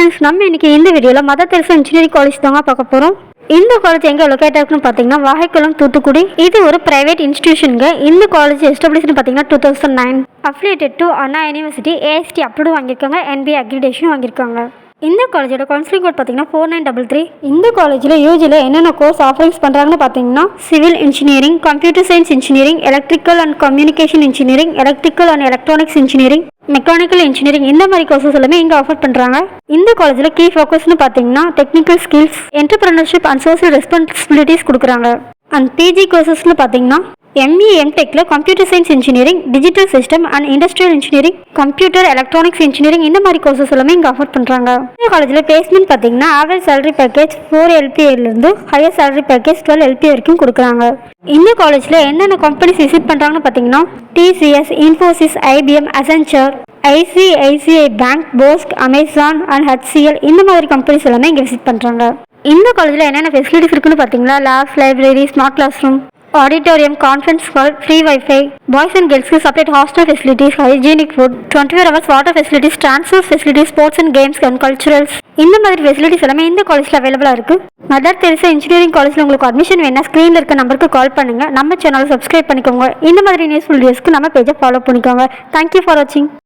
Friends, நம்ம இன்னைக்கு இந்த வீடியோவில் மதர் தெரசா இன்ஜினியரிங் காலேஜ் தாங்க பார்க்க போகிறோம். இந்த காலேஜ் எங்கே லொக்கேட் ஆகுன்னு பார்த்தீங்கன்னா வாகைக்குளம், தூத்துக்குடி. இது ஒரு பிரைவேட் இன்ஸ்டிடியூஷனுங்க. இந்த காலேஜ் எஸ்டாப்ளிஷ்னு பார்த்தீங்கன்னா 2009. Affiliated to Anna university, AICTE approve வாங்கியிருக்காங்க, NBA அக்ரிடேஷன் வாங்கியிருக்காங்க. இந்த காலேஜோட கவுன்சிலிங் கோட் பார்த்தீங்கன்னா 4933. இந்த காலேஜில் யூஜியில் என்னென்ன கோர்ஸ் ஆஃபரிங்ஸ் பண்ணுறாங்கன்னு பார்த்தீங்கன்னா civil engineering, computer science engineering, electrical and communication engineering, electrical and electronics engineering, mechanical engineering, இந்த மாதிரி கோர்சஸ் எல்லாமே இங்கே ஆஃபர் பண்ணுறாங்க. இந்த காலேஜில் கீ ஃபோக்கஸ்னு பார்த்தீங்கன்னா technical skills, entrepreneurship and social responsibilities கொடுக்குறாங்க. அண்ட் பிஜி கோர்சஸ்னு பார்த்தீங்கன்னா ME MTechல computer science engineering, digital system and industrial engineering, computer electronics engineering, இந்த மாதிரி கோர்சஸ் எல்லாமே இங்கே ஆஃபர் பண்ணுறாங்க. இந்த காலேஜில் பிளேஸ்மெண்ட் பார்த்தீங்கன்னா ஆவரேஜ் சேலரி பேக்கேஜ் 4 LPAலேருந்து ஹையர் சேலரி பேக்கேஜ் 12 LPA வரைக்கும் கொடுக்குறாங்க. இந்த காலேஜில் என்னென்ன கம்பெனிஸ் விசிட் பண்ணுறாங்கன்னு பார்த்தீங்கன்னா TCS, Infosys, IBM, Accenture, ICICI bank, Bosch, Amazon and HCL, இந்த மாதிரி கம்பெனிஸ் எல்லாமே இங்கே விசிட் பண்ணுறாங்க. இந்த காலேஜில் என்னென்ன ஃபெசிலிட்டிஸ் இருக்குன்னு பார்த்தீங்கன்னா labs, library, smart class room, auditorium, conference hall, free wifi, boys and கேர்ள்ஸ்க்கு separate hostel facilities, hygienic food, 24 hours water facilities, transport facilities, sports and games and culturals, இந்த மாதிரி ஃபெசிலிட்டிஸ் எல்லாமே இந்த காலேஜில் அவைலபிளாக இருக்குது. மதர் தெரசா இன்ஜினியரிங் காலேஜில் உங்களுக்கு அட்மிஷன் வேணா ஸ்க்ரீனில் இருக்க நம்பருக்கு கால் பண்ணுங்கள். நம்ம சேனலை சப்ஸ்கிரைப் பண்ணிக்கோங்க. இந்த மாதிரி நியூஸ் வீடியோஸ்க்கு நம்ம பேஜை ஃபாலோ பண்ணிக்கோங்க. தேங்க்யூ ஃபார் வாட்சிங்.